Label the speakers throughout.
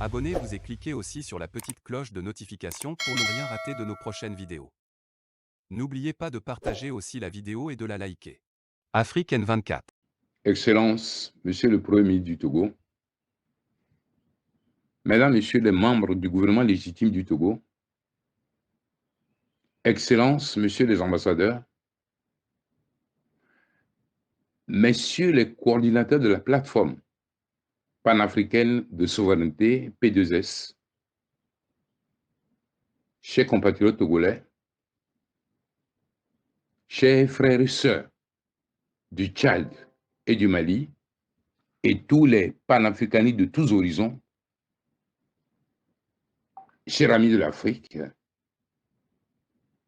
Speaker 1: Abonnez-vous et cliquez aussi sur la petite cloche de notification pour ne rien rater de nos prochaines vidéos. N'oubliez pas de partager aussi la vidéo et de la liker. Afrique N24.
Speaker 2: Excellences, Monsieur le Premier ministre du Togo, Mesdames, Messieurs les membres du gouvernement légitime du Togo, Excellences, Messieurs les ambassadeurs, Messieurs les coordinateurs de la plateforme panafricaine de souveraineté P2S, chers compatriotes togolais, chers frères et sœurs du Tchad et du Mali, et tous les panafricanistes de tous horizons, chers amis de l'Afrique,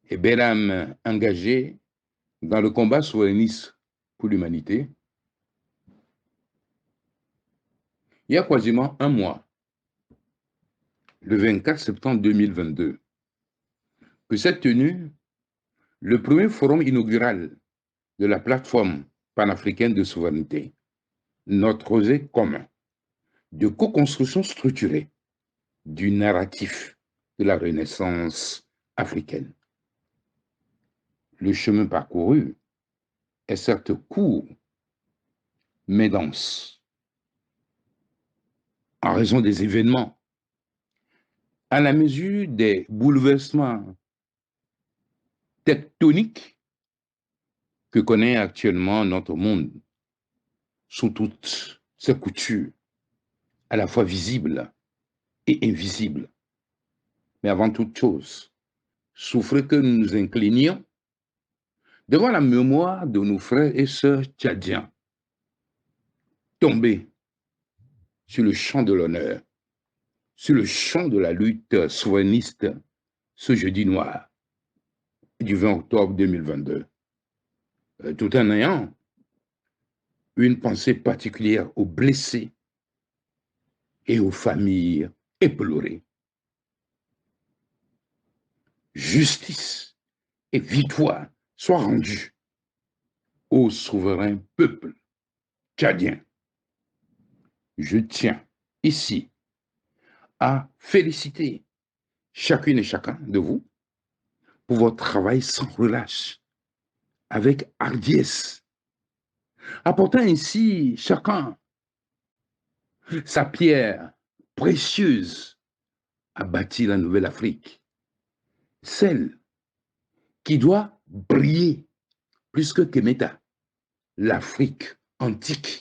Speaker 2: et belles âmes engagées dans le combat souverainiste pour l'humanité, il y a quasiment un mois, le 24 septembre 2022, que s'est tenu le premier forum inaugural de la plateforme panafricaine de souveraineté, notre projet commun de co-construction structurée du narratif de la Renaissance africaine. Le chemin parcouru est certes court, mais dense. En raison des événements, à la mesure des bouleversements tectoniques que connaît actuellement notre monde, sous toutes ses coutures, à la fois visibles et invisibles. Mais avant toute chose, souffrez que nous nous inclinions devant la mémoire de nos frères et sœurs tchadiens, tombés sur le champ de l'honneur, sur le champ de la lutte souverainiste, ce jeudi noir du 20 octobre 2022, tout en ayant une pensée particulière aux blessés et aux familles éplorées. Justice et victoire soient rendues au souverain peuple tchadien. Je tiens ici à féliciter chacune et chacun de vous pour votre travail sans relâche, avec hardiesse, apportant ainsi chacun sa pierre précieuse à bâtir la nouvelle Afrique, celle qui doit briller plus que Keméta, l'Afrique antique,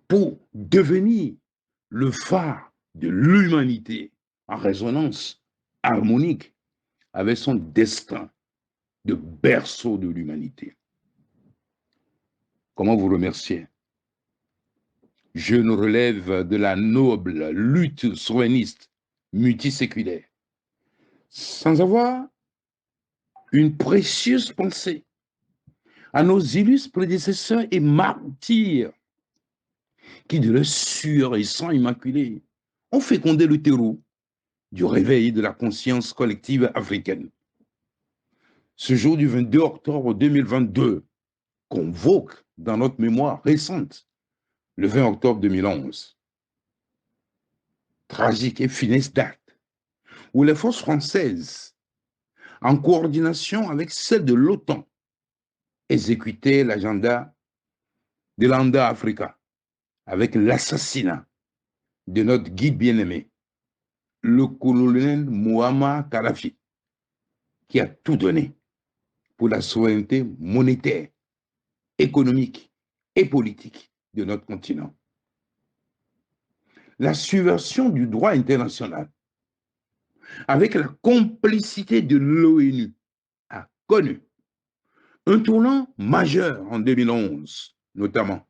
Speaker 2: pour devenir le phare de l'humanité en résonance harmonique avec son destin de berceau de l'humanité. Comment vous remercier? Je nous relève de la noble lutte souverainiste multiséculaire, sans avoir une précieuse pensée à nos illustres prédécesseurs et martyrs qui, de leur sueur et sang immaculé, ont fécondé le terreau du réveil de la conscience collective africaine. Ce jour du 22 octobre 2022 convoque dans notre mémoire récente le 20 octobre 2011. Tragique et funeste date où les forces françaises, en coordination avec celles de l'OTAN, exécutaient l'agenda de l'Anda Africa avec l'assassinat de notre guide bien-aimé, le colonel Muammar Kadhafi, qui a tout donné pour la souveraineté monétaire, économique et politique de notre continent. La subversion du droit international, avec la complicité de l'ONU, a connu un tournant majeur en 2011, notamment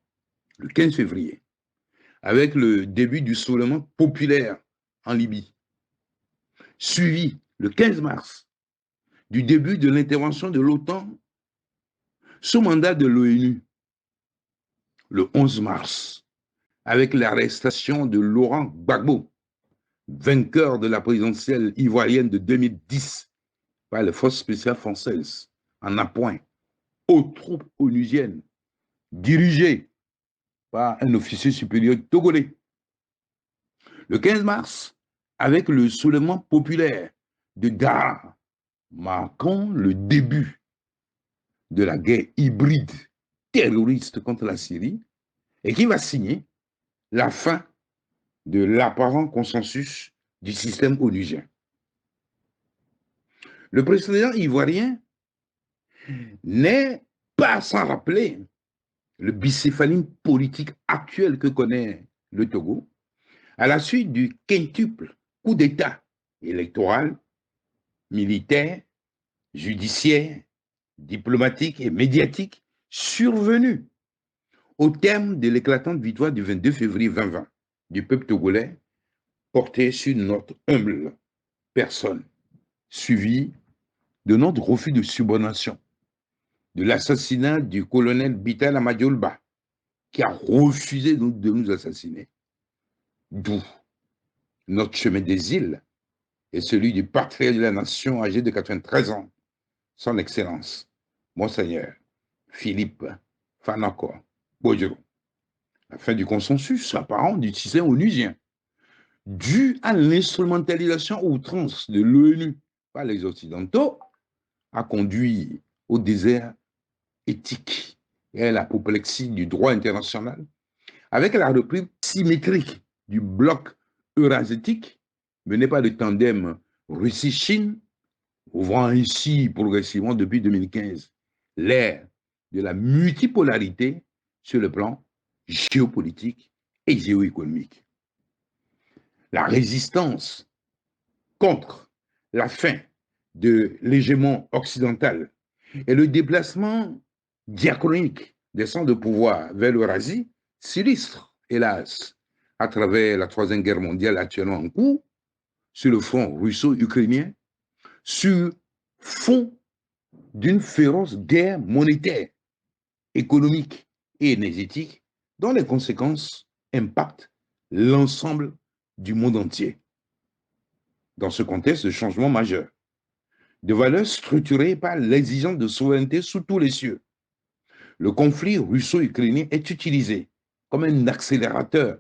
Speaker 2: le 15 février, avec le début du soulèvement populaire en Libye, suivi le 15 mars du début de l'intervention de l'OTAN sous mandat de l'ONU, le 11 mars, avec l'arrestation de Laurent Gbagbo, vainqueur de la présidentielle ivoirienne de 2010 par les forces spéciales françaises, en appoint aux troupes onusiennes, dirigées par un officier supérieur togolais. Le 15 mars, avec le soulèvement populaire de Dar, marquant le début de la guerre hybride terroriste contre la Syrie, et qui va signer la fin de l'apparent consensus du système onusien. Le président ivoirien n'est pas sans rappeler le bicéphalie politique actuel que connaît le Togo, à la suite du quintuple coup d'État électoral, militaire, judiciaire, diplomatique et médiatique survenu au terme de l'éclatante victoire du 22 février 2020 du peuple togolais, porté sur notre humble personne, suivi de notre refus de subordination, de l'assassinat du colonel Bital Amadjolba, qui a refusé de nous assassiner, d'où notre chemin des îles et celui du patriarche de la nation âgé de 93 ans, son Excellence, Monseigneur Philippe Fanako Bojoro. La fin du consensus apparent du système onusien, dû à l'instrumentalisation outrance de l'ONU par les Occidentaux, a conduit au désert éthique et à l'apoplexie du droit international, avec la reprise symétrique du bloc eurasiatique mené par le tandem Russie-Chine, ouvrant ainsi progressivement depuis 2015 l'ère de la multipolarité sur le plan géopolitique et géoéconomique. La résistance contre la fin de l'hégémon occidental et le déplacement diachronique des centres de pouvoir vers l'Eurasie s'illustre, hélas, à travers la Troisième Guerre mondiale actuellement en cours, sur le front russo-ukrainien, sur fond d'une féroce guerre monétaire, économique et énergétique dont les conséquences impactent l'ensemble du monde entier. Dans ce contexte de changement majeur, de valeurs structurées par l'exigence de souveraineté sous tous les cieux, le conflit russo-ukrainien est utilisé comme un accélérateur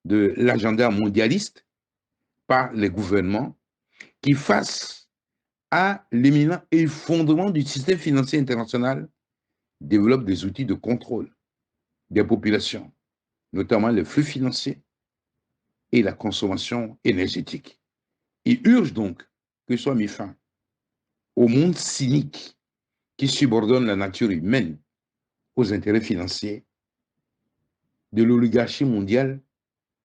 Speaker 2: de l'agenda mondialiste par les gouvernements qui, face à l'imminent effondrement du système financier international, développent des outils de contrôle des populations, notamment les flux financiers et la consommation énergétique. Il urge donc que soit mis fin au monde cynique qui subordonne la nature humaine aux intérêts financiers de l'oligarchie mondiale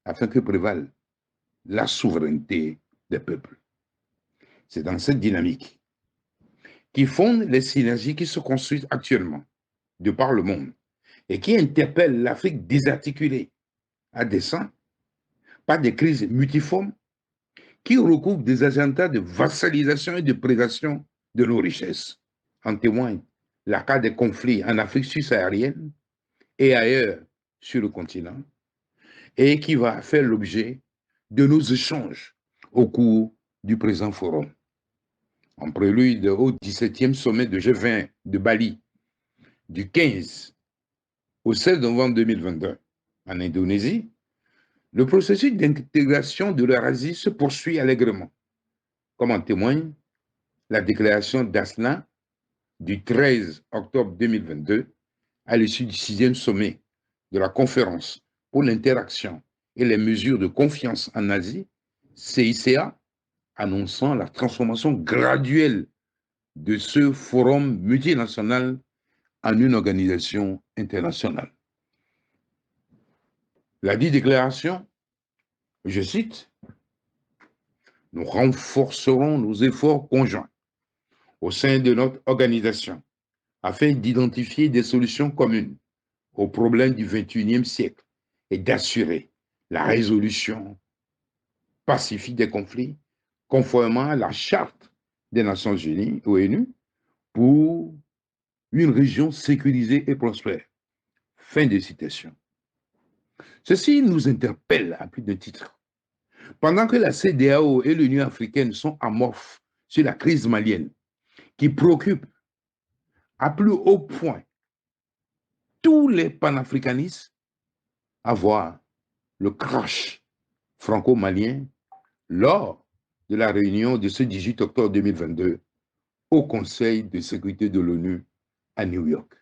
Speaker 2: afin que prévale la souveraineté des peuples. C'est dans cette dynamique qui fonde les synergies qui se construisent actuellement de par le monde et qui interpellent l'Afrique désarticulée à dessein par des crises multiformes qui recouvrent des agendas de vassalisation et de prédation de nos richesses. En témoigne la cas des conflits en Afrique subsaharienne et ailleurs sur le continent, et qui va faire l'objet de nos échanges au cours du présent forum. En prélude au 17e sommet de G20 de Bali, du 15 au 16 novembre 2022 en Indonésie, le processus d'intégration de l'Eurasie se poursuit allègrement, comme en témoigne la déclaration d'Asna du 13 octobre 2022 à l'issue du 6e sommet de la conférence pour l'interaction et les mesures de confiance en Asie, CICA, annonçant la transformation graduelle de ce forum multinational en une organisation internationale. La dite déclaration, je cite, « Nous renforcerons nos efforts conjoints au sein de notre organisation afin d'identifier des solutions communes aux problèmes du XXIe siècle et d'assurer la résolution pacifique des conflits conformément à la Charte des Nations Unies, ONU, pour une région sécurisée et prospère. » Fin de citation. Ceci nous interpelle à plus d'un titre. Pendant que la CEDEAO et l'Union africaine sont amorphes sur la crise malienne, qui préoccupe à plus haut point tous les panafricanistes, à voir le crash franco-malien lors de la réunion de ce 18 octobre 2022 au Conseil de sécurité de l'ONU à New York.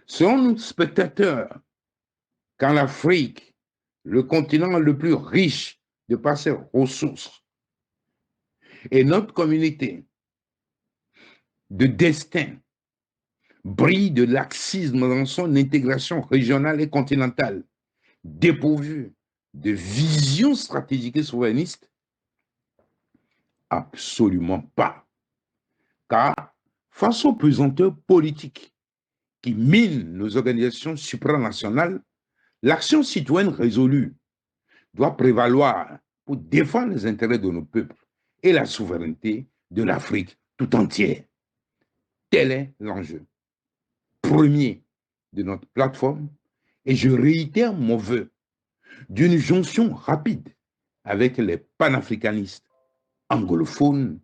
Speaker 2: Serons-nous spectateurs quand l'Afrique, le continent le plus riche de par ses ressources, et notre communauté de destin brille de laxisme dans son intégration régionale et continentale, dépourvue de vision stratégique et souverainiste? Absolument pas. Car face aux pesanteurs politiques qui minent nos organisations supranationales, l'action citoyenne résolue doit prévaloir pour défendre les intérêts de nos peuples et la souveraineté de l'Afrique tout entière. Tel est l'enjeu premier de notre plateforme et je réitère mon vœu d'une jonction rapide avec les panafricanistes anglophones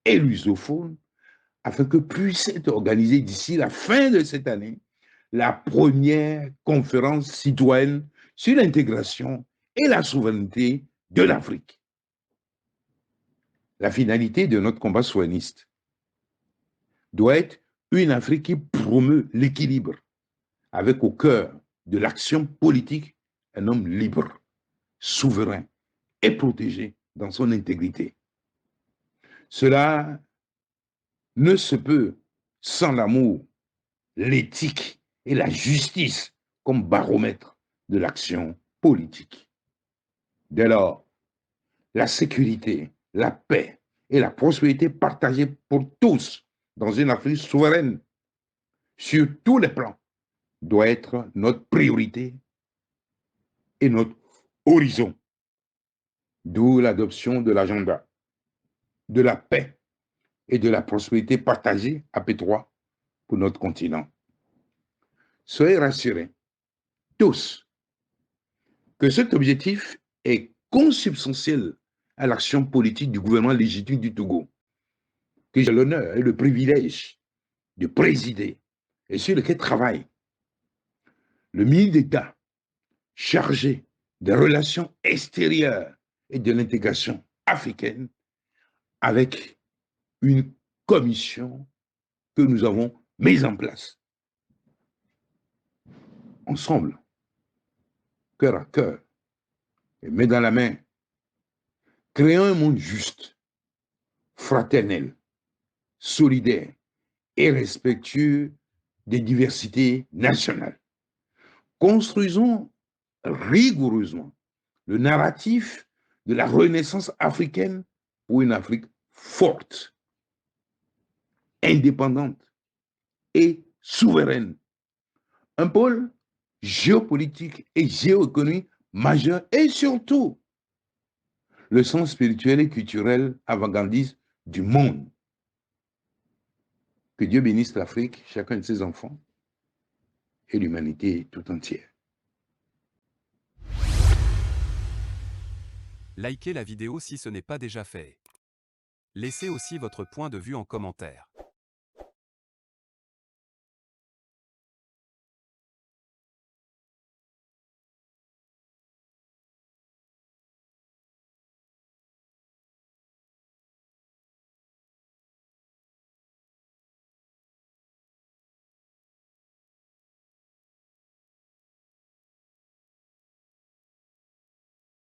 Speaker 2: et lusophones afin que puisse être organisée d'ici la fin de cette année la première conférence citoyenne sur l'intégration et la souveraineté de l'Afrique. La finalité de notre combat souverainiste doit être une Afrique qui promeut l'équilibre, avec au cœur de l'action politique un homme libre, souverain et protégé dans son intégrité. Cela ne se peut sans l'amour, l'éthique et la justice comme baromètre de l'action politique. Dès lors, la sécurité, la paix et la prospérité partagées pour tous dans une Afrique souveraine sur tous les plans doit être notre priorité et notre horizon. D'où l'adoption de l'agenda de la paix et de la prospérité partagée à P3 pour notre continent. Soyez rassurés, tous, que cet objectif est consubstantiel à l'action politique du gouvernement légitime du Togo, que j'ai l'honneur et le privilège de présider et sur lequel travaille le ministre d'État chargé des relations extérieures et de l'intégration africaine avec une commission que nous avons mise en place. Ensemble, cœur à cœur, et main dans la main, créons un monde juste, fraternel, solidaire et respectueux des diversités nationales. Construisons rigoureusement le narratif de la renaissance africaine pour une Afrique forte, indépendante et souveraine. Un pôle géopolitique et géoéconomique majeur et surtout le sens spirituel et culturel avant-gardiste du monde. Que Dieu bénisse l'Afrique, chacun de ses enfants et l'humanité tout entière.
Speaker 1: Likez la vidéo si ce n'est pas déjà fait. Laissez aussi votre point de vue en commentaire.